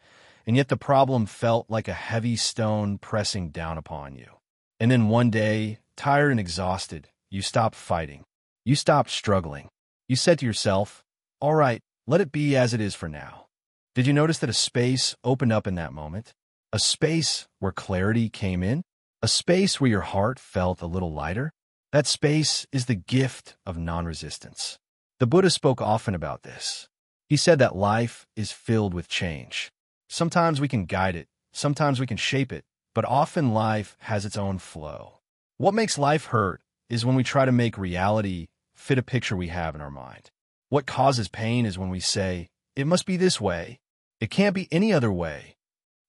and yet the problem felt like a heavy stone pressing down upon you. And then one day, tired and exhausted, you stopped fighting. You stopped struggling. You said to yourself, "All right, let it be as it is for now." Did you notice that a space opened up in that moment? A space where clarity came in? A space where your heart felt a little lighter? That space is the gift of non-resistance. The Buddha spoke often about this. He said that life is filled with change. Sometimes we can guide it, sometimes we can shape it, but often life has its own flow. What makes life hurt is when we try to make reality fit a picture we have in our mind. What causes pain is when we say, "It must be this way. It can't be any other way."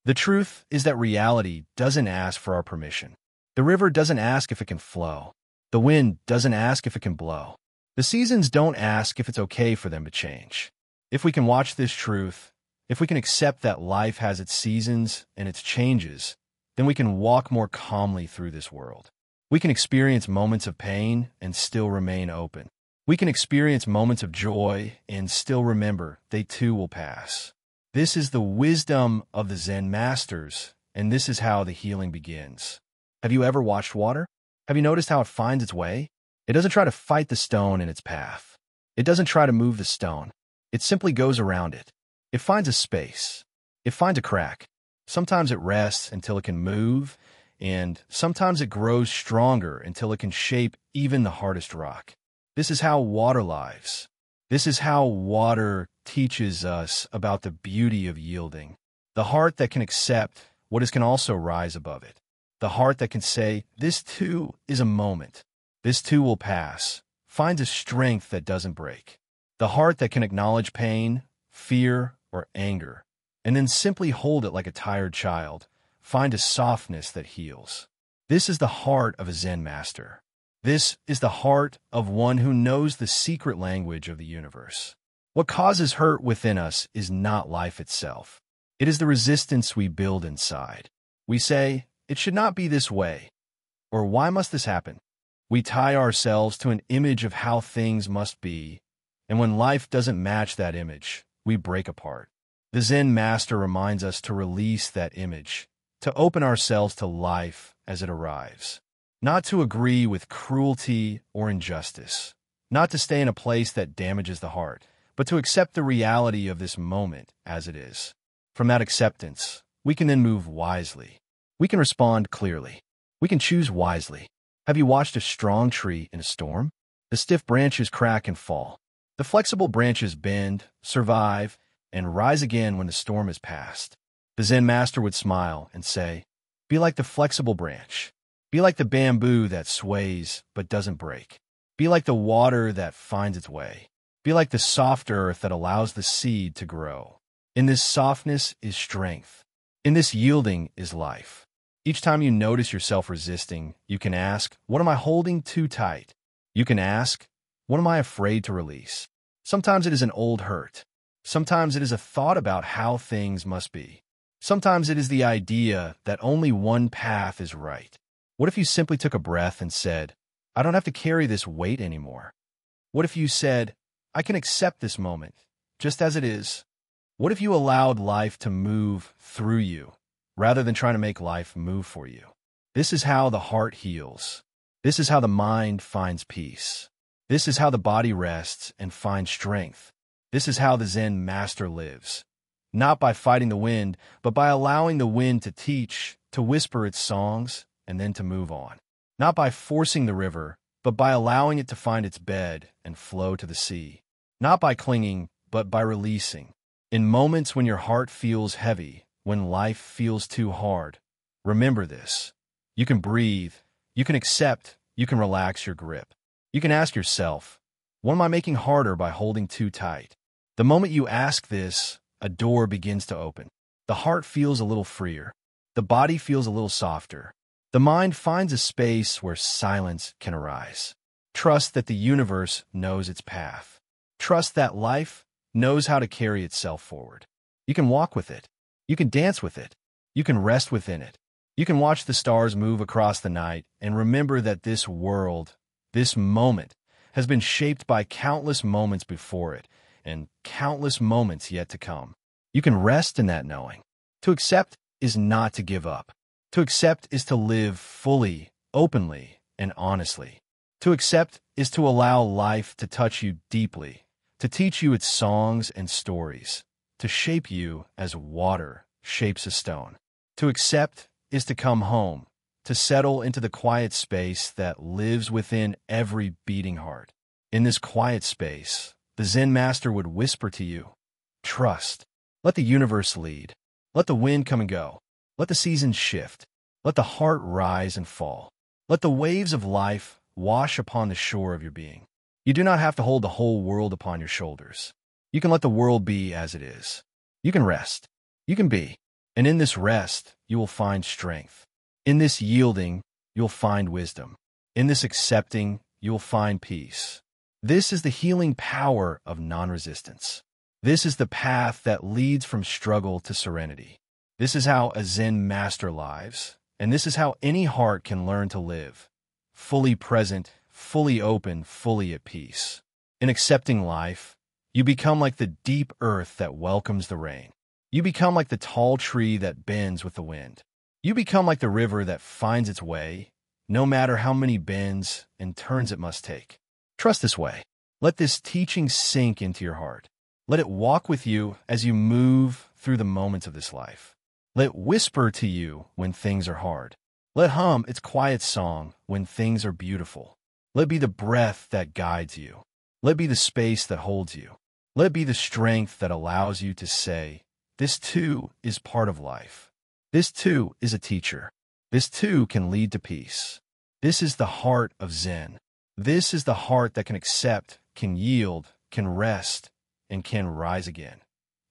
The truth is that reality doesn't ask for our permission. The river doesn't ask if it can flow. The wind doesn't ask if it can blow. The seasons don't ask if it's okay for them to change. If we can watch this truth, if we can accept that life has its seasons and its changes, then we can walk more calmly through this world. We can experience moments of pain and still remain open. We can experience moments of joy and still remember they too will pass. This is the wisdom of the Zen masters, and this is how the healing begins. Have you ever watched water? Have you noticed how it finds its way? It doesn't try to fight the stone in its path. It doesn't try to move the stone. It simply goes around it. It finds a space. It finds a crack. Sometimes it rests until it can move, and sometimes it grows stronger until it can shape even the hardest rock. This is how water lives. This is how water teaches us about the beauty of yielding. The heart that can accept what is can also rise above it. The heart that can say, "This too is a moment. This too will pass," finds a strength that doesn't break. The heart that can acknowledge pain, fear, or anger, and then simply hold it like a tired child, find a softness that heals. This is the heart of a Zen master. This is the heart of one who knows the secret language of the universe. What causes hurt within us is not life itself. It is the resistance we build inside. We say, "It should not be this way," or "Why must this happen?" We tie ourselves to an image of how things must be, and when life doesn't match that image, we break apart. The Zen master reminds us to release that image, to open ourselves to life as it arrives, not to agree with cruelty or injustice, not to stay in a place that damages the heart, but to accept the reality of this moment as it is. From that acceptance, we can then move wisely. We can respond clearly. We can choose wisely. Have you watched a strong tree in a storm? The stiff branches crack and fall. The flexible branches bend, survive, and rise again when the storm is past. The Zen master would smile and say, "Be like the flexible branch. Be like the bamboo that sways but doesn't break. Be like the water that finds its way. Be like the soft earth that allows the seed to grow." In this softness is strength. In this yielding is life. Each time you notice yourself resisting, you can ask, "What am I holding too tight?" You can ask, "What am I afraid to release?" Sometimes it is an old hurt. Sometimes it is a thought about how things must be. Sometimes it is the idea that only one path is right. What if you simply took a breath and said, "I don't have to carry this weight anymore"? What if you said, "I can accept this moment, just as it is"? What if you allowed life to move through you, rather than trying to make life move for you? This is how the heart heals. This is how the mind finds peace. This is how the body rests and finds strength. This is how the Zen master lives. Not by fighting the wind, but by allowing the wind to teach, to whisper its songs, and then to move on. Not by forcing the river, but by allowing it to find its bed and flow to the sea. Not by clinging, but by releasing. In moments when your heart feels heavy, when life feels too hard, remember this. You can breathe, you can accept, you can relax your grip. You can ask yourself, "What am I making harder by holding too tight?" The moment you ask this, a door begins to open. The heart feels a little freer. The body feels a little softer. The mind finds a space where silence can arise. Trust that the universe knows its path. Trust that life knows how to carry itself forward. You can walk with it. You can dance with it. You can rest within it. You can watch the stars move across the night and remember that this world, this moment, has been shaped by countless moments before it and countless moments yet to come. You can rest in that knowing. To accept is not to give up. To accept is to live fully, openly, and honestly. To accept is to allow life to touch you deeply, to teach you its songs and stories, to shape you as water shapes a stone. To accept is to come home, to settle into the quiet space that lives within every beating heart. In this quiet space, the Zen master would whisper to you, trust. Let the universe lead. Let the wind come and go. Let the seasons shift. Let the heart rise and fall. Let the waves of life wash upon the shore of your being. You do not have to hold the whole world upon your shoulders. You can let the world be as it is. You can rest. You can be. And in this rest, you will find strength. In this yielding, you'll find wisdom. In this accepting, you will find peace. This is the healing power of non-resistance. This is the path that leads from struggle to serenity. This is how a Zen master lives, and this is how any heart can learn to live. Fully present, fully open, fully at peace. In accepting life, you become like the deep earth that welcomes the rain. You become like the tall tree that bends with the wind. You become like the river that finds its way, no matter how many bends and turns it must take. Trust this way. Let this teaching sink into your heart. Let it walk with you as you move through the moments of this life. Let it whisper to you when things are hard. Let it hum its quiet song when things are beautiful. Let it be the breath that guides you. Let it be the space that holds you. Let it be the strength that allows you to say, this too is part of life. This too is a teacher. This too can lead to peace. This is the heart of Zen. This is the heart that can accept, can yield, can rest, and can rise again.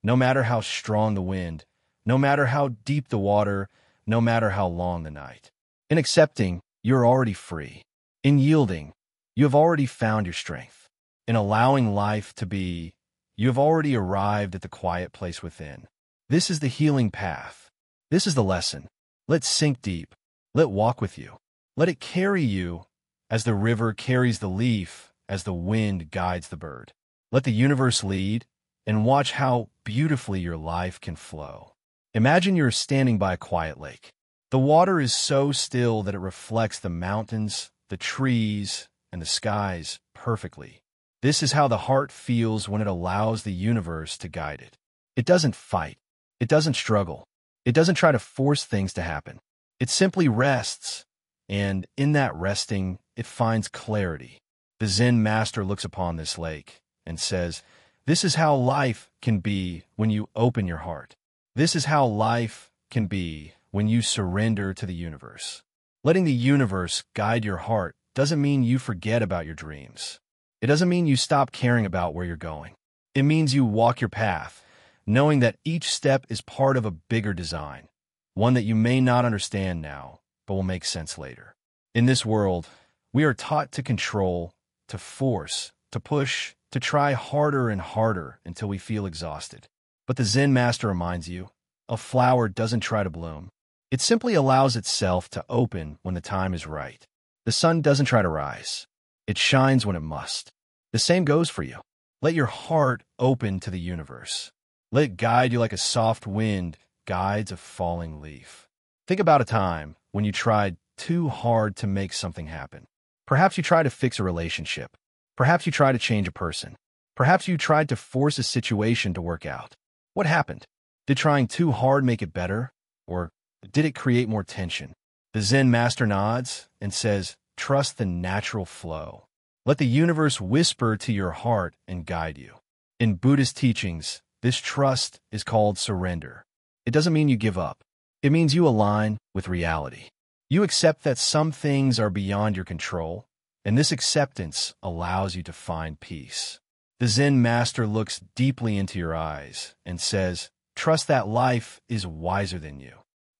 No matter how strong the wind, no matter how deep the water, no matter how long the night. In accepting, you're already free. In yielding, you have already found your strength. In allowing life to be, you have already arrived at the quiet place within. This is the healing path. This is the lesson. Let it sink deep. Let it walk with you. Let it carry you as the river carries the leaf, as the wind guides the bird. Let the universe lead, and watch how beautifully your life can flow. Imagine you're standing by a quiet lake. The water is so still that it reflects the mountains, the trees, and the skies perfectly. This is how the heart feels when it allows the universe to guide it. It doesn't fight. It doesn't struggle. It doesn't try to force things to happen. It simply rests, and in that resting, it finds clarity. The Zen master looks upon this lake and says, this is how life can be when you open your heart. This is how life can be when you surrender to the universe. Letting the universe guide your heart doesn't mean you forget about your dreams. It doesn't mean you stop caring about where you're going. It means you walk your path, knowing that each step is part of a bigger design, one that you may not understand now, but will make sense later. In this world, we are taught to control, to force, to push, to try harder and harder until we feel exhausted. But the Zen master reminds you, a flower doesn't try to bloom. It simply allows itself to open when the time is right. The sun doesn't try to rise. It shines when it must. The same goes for you. Let your heart open to the universe. Let it guide you like a soft wind guides a falling leaf. Think about a time when you tried too hard to make something happen. Perhaps you tried to fix a relationship. Perhaps you tried to change a person. Perhaps you tried to force a situation to work out. What happened? Did trying too hard make it better? Or did it create more tension? The Zen master nods and says, trust the natural flow. Let the universe whisper to your heart and guide you. In Buddhist teachings, this trust is called surrender. It doesn't mean you give up. It means you align with reality. You accept that some things are beyond your control, and this acceptance allows you to find peace. The Zen master looks deeply into your eyes and says, trust that life is wiser than you.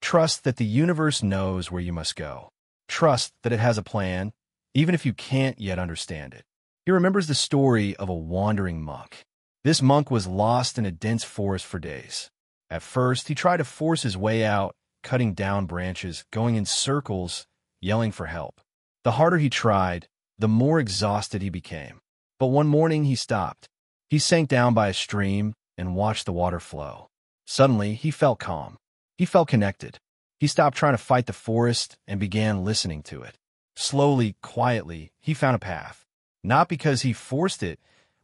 Trust that the universe knows where you must go. Trust that it has a plan, even if you can't yet understand it. He remembers the story of a wandering monk. This monk was lost in a dense forest for days. At first, he tried to force his way out, cutting down branches, going in circles, yelling for help. The harder he tried, the more exhausted he became. But one morning he stopped. He sank down by a stream and watched the water flow. Suddenly, he felt calm. He felt connected. He stopped trying to fight the forest and began listening to it. Slowly, quietly, he found a path. Not because he forced it,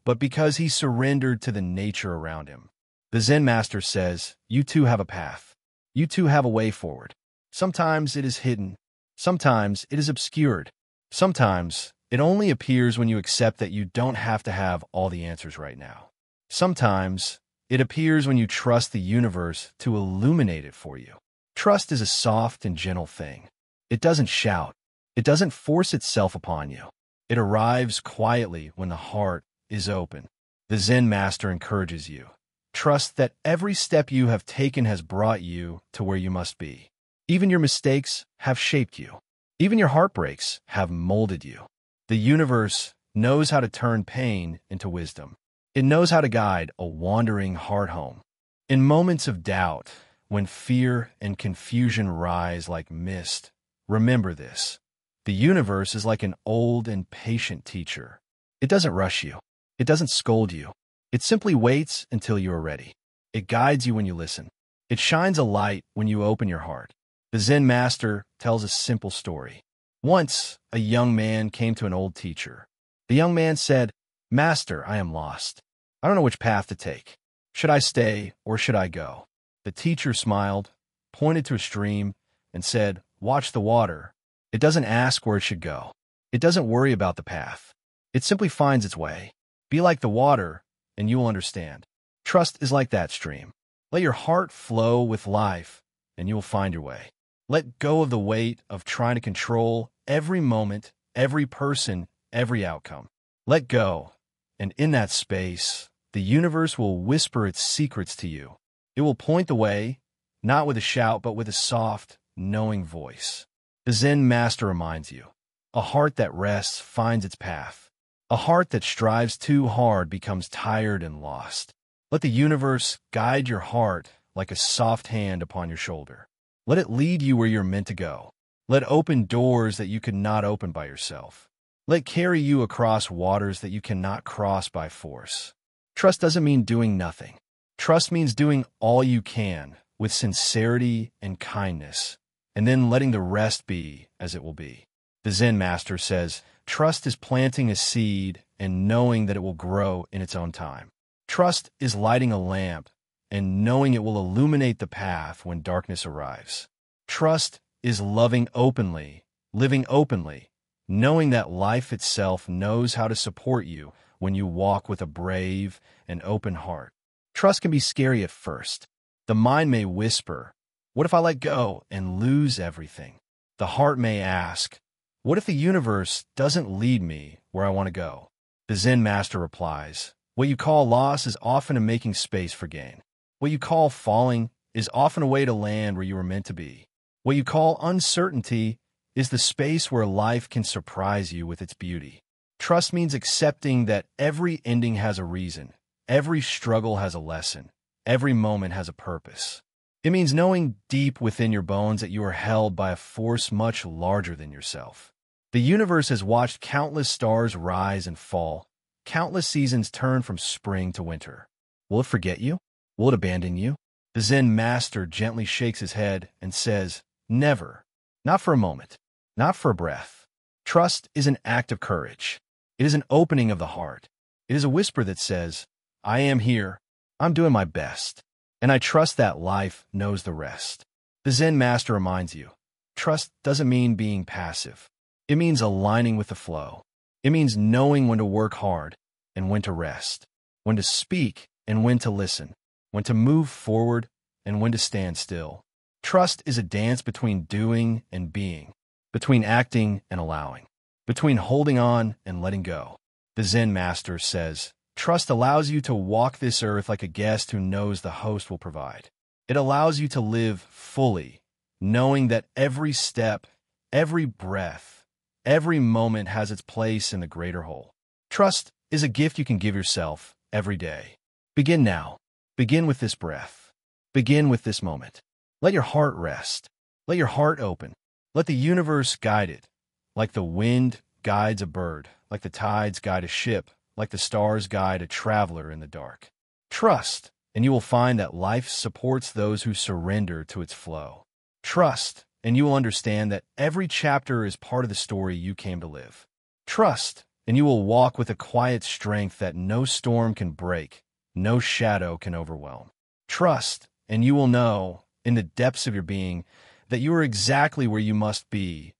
but because he surrendered to the nature around him. The Zen master says, you too have a path. You too have a way forward. Sometimes it is hidden. Sometimes it is obscured. Sometimes it only appears when you accept that you don't have to have all the answers right now. Sometimes it appears when you trust the universe to illuminate it for you. Trust is a soft and gentle thing. It doesn't shout. It doesn't force itself upon you. It arrives quietly when the heart is open. The Zen master encourages you. Trust that every step you have taken has brought you to where you must be. Even your mistakes have shaped you. Even your heartbreaks have molded you. The universe knows how to turn pain into wisdom. It knows how to guide a wandering heart home. In moments of doubt, when fear and confusion rise like mist, remember this. The universe is like an old and patient teacher. It doesn't rush you. It doesn't scold you. It simply waits until you are ready. It guides you when you listen. It shines a light when you open your heart. The Zen master tells a simple story. Once, a young man came to an old teacher. The young man said, "Master, I am lost. I don't know which path to take. Should I stay or should I go?" The teacher smiled, pointed to a stream, and said, "Watch the water. It doesn't ask where it should go. It doesn't worry about the path. It simply finds its way. Be like the water, and you will understand. Trust is like that stream. Let your heart flow with life, and you will find your way. Let go of the weight of trying to control every moment, every person, every outcome. Let go, and in that space, the universe will whisper its secrets to you. It will point the way, not with a shout, but with a soft, knowing voice. The Zen master reminds you, a heart that rests finds its path. A heart that strives too hard becomes tired and lost. Let the universe guide your heart like a soft hand upon your shoulder. Let it lead you where you're meant to go. Let open doors that you could not open by yourself. Let carry you across waters that you cannot cross by force. Trust doesn't mean doing nothing. Trust means doing all you can with sincerity and kindness, and then letting the rest be as it will be. The Zen master says, trust is planting a seed and knowing that it will grow in its own time. Trust is lighting a lamp and knowing it will illuminate the path when darkness arrives. Trust is loving openly, living openly, knowing that life itself knows how to support you when you walk with a brave and open heart. Trust can be scary at first. The mind may whisper, what if I let go and lose everything? The heart may ask, what if the universe doesn't lead me where I want to go? The Zen master replies, what you call loss is often a making space for gain. What you call falling is often a way to land where you were meant to be. What you call uncertainty is the space where life can surprise you with its beauty. Trust means accepting that every ending has a reason, every struggle has a lesson, every moment has a purpose. It means knowing deep within your bones that you are held by a force much larger than yourself. The universe has watched countless stars rise and fall, countless seasons turn from spring to winter. Will it forget you? Will it abandon you? The Zen master gently shakes his head and says, never. Not for a moment. Not for a breath. Trust is an act of courage. It is an opening of the heart. It is a whisper that says, I am here. I'm doing my best. And I trust that life knows the rest. The Zen master reminds you, trust doesn't mean being passive. It means aligning with the flow. It means knowing when to work hard and when to rest, when to speak and when to listen, when to move forward and when to stand still. Trust is a dance between doing and being, between acting and allowing, between holding on and letting go. The Zen master says, trust allows you to walk this earth like a guest who knows the host will provide. It allows you to live fully, knowing that every step, every breath, every moment has its place in the greater whole. Trust is a gift you can give yourself every day. Begin now. Begin with this breath. Begin with this moment. Let your heart rest. Let your heart open. Let the universe guide it. Like the wind guides a bird, like the tides guide a ship, like the stars guide a traveler in the dark. Trust, and you will find that life supports those who surrender to its flow. Trust, and you will understand that every chapter is part of the story you came to live. Trust, and you will walk with a quiet strength that no storm can break, no shadow can overwhelm. Trust, and you will know, in the depths of your being, that you are exactly where you must be,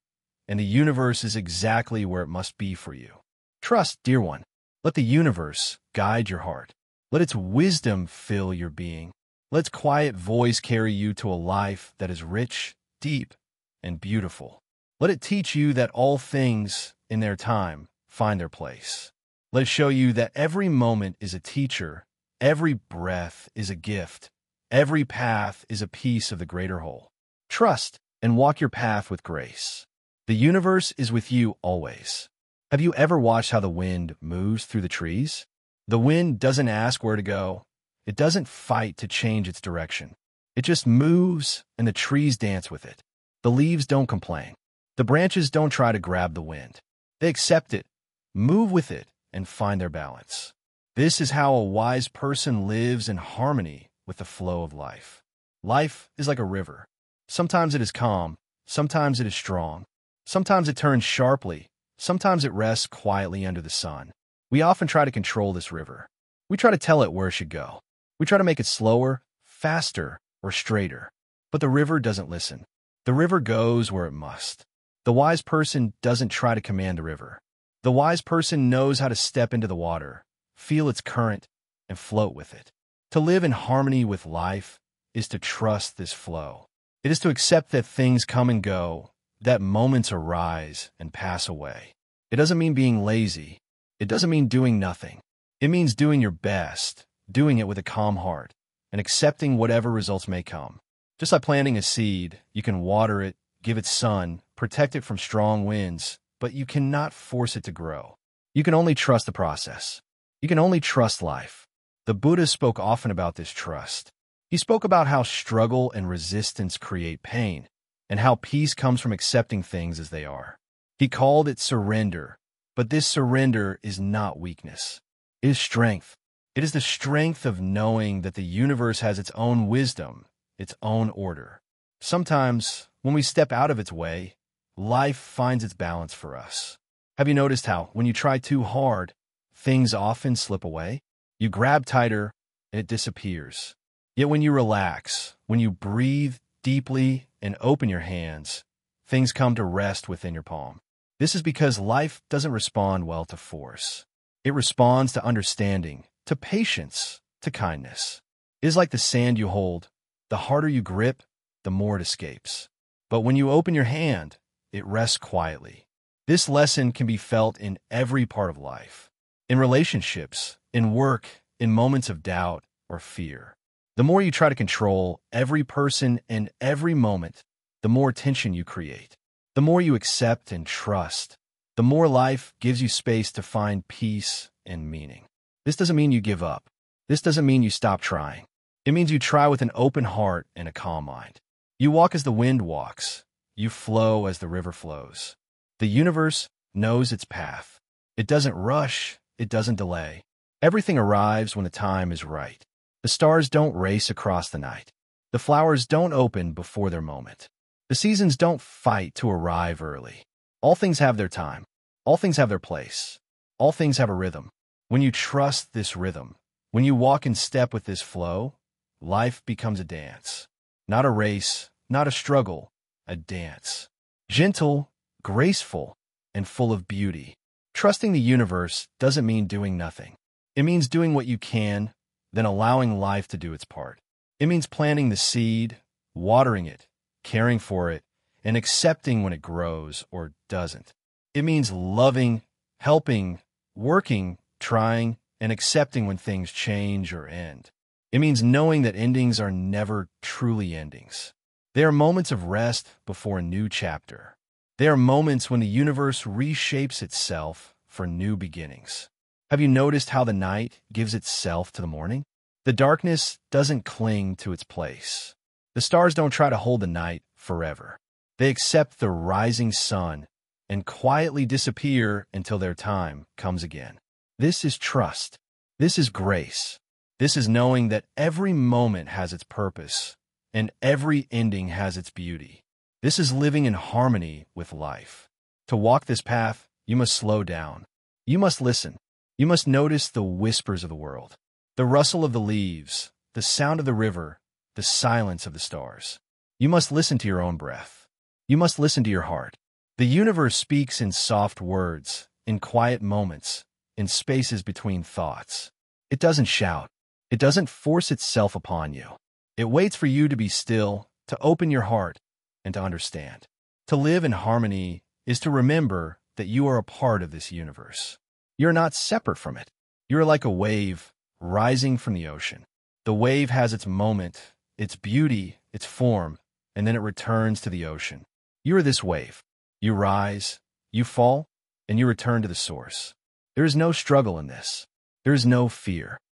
and the universe is exactly where it must be for you. Trust, dear one. Let the universe guide your heart. Let its wisdom fill your being. Let its quiet voice carry you to a life that is rich, deep, and beautiful. Let it teach you that all things, in their time, find their place. Let it show you that every moment is a teacher, every breath is a gift, every path is a piece of the greater whole. Trust and walk your path with grace. The universe is with you always. Have you ever watched how the wind moves through the trees? The wind doesn't ask where to go. It doesn't fight to change its direction. It just moves, and the trees dance with it. The leaves don't complain. The branches don't try to grab the wind. They accept it, move with it, and find their balance. This is how a wise person lives in harmony with the flow of life. Life is like a river. Sometimes it is calm, sometimes it is strong. Sometimes it turns sharply, sometimes it rests quietly under the sun. We often try to control this river. We try to tell it where it should go. We try to make it slower, faster, or straighter. But the river doesn't listen. The river goes where it must. The wise person doesn't try to command the river. The wise person knows how to step into the water, feel its current, and float with it. To live in harmony with life is to trust this flow. It is to accept that things come and go, that moments arise and pass away. It doesn't mean being lazy. It doesn't mean doing nothing. It means doing your best, doing it with a calm heart, and accepting whatever results may come. Just like planting a seed, you can water it, give it sun, protect it from strong winds, but you cannot force it to grow. You can only trust the process. You can only trust life. The Buddha spoke often about this trust. He spoke about how struggle and resistance create pain, and how peace comes from accepting things as they are. He called it surrender, but this surrender is not weakness. It is strength. It is the strength of knowing that the universe has its own wisdom, its own order. Sometimes, when we step out of its way, life finds its balance for us. Have you noticed how, when you try too hard, things often slip away? You grab tighter, and it disappears. Yet when you relax, when you breathe deeply and open your hands, things come to rest within your palm. This is because life doesn't respond well to force. It responds to understanding, to patience, to kindness. It is like the sand you hold. The harder you grip, the more it escapes. But when you open your hand, it rests quietly. This lesson can be felt in every part of life. In relationships, in work, in moments of doubt or fear. The more you try to control every person and every moment, the more tension you create. The more you accept and trust, the more life gives you space to find peace and meaning. This doesn't mean you give up. This doesn't mean you stop trying. It means you try with an open heart and a calm mind. You walk as the wind walks. You flow as the river flows. The universe knows its path. It doesn't rush. It doesn't delay. Everything arrives when the time is right. The stars don't race across the night. The flowers don't open before their moment. The seasons don't fight to arrive early. All things have their time. All things have their place. All things have a rhythm. When you trust this rhythm, when you walk in step with this flow, life becomes a dance. Not a race, not a struggle, a dance. Gentle, graceful, and full of beauty. Trusting the universe doesn't mean doing nothing. It means doing what you can, then allowing life to do its part. It means planting the seed, watering it, caring for it, and accepting when it grows or doesn't. It means loving, helping, working, trying, and accepting when things change or end. It means knowing that endings are never truly endings. They are moments of rest before a new chapter. They are moments when the universe reshapes itself for new beginnings. Have you noticed how the night gives itself to the morning? The darkness doesn't cling to its place. The stars don't try to hold the night forever. They accept the rising sun and quietly disappear until their time comes again. This is trust. This is grace. This is knowing that every moment has its purpose and every ending has its beauty. This is living in harmony with life. To walk this path, you must slow down. You must listen. You must notice the whispers of the world, the rustle of the leaves, the sound of the river, the silence of the stars. You must listen to your own breath. You must listen to your heart. The universe speaks in soft words, in quiet moments, in spaces between thoughts. It doesn't shout. It doesn't force itself upon you. It waits for you to be still, to open your heart, and to understand. To live in harmony is to remember that you are a part of this universe. You're not separate from it. You're like a wave rising from the ocean. The wave has its moment, its beauty, its form, and then it returns to the ocean. You are this wave. You rise, you fall, and you return to the source. There is no struggle in this. There is no fear.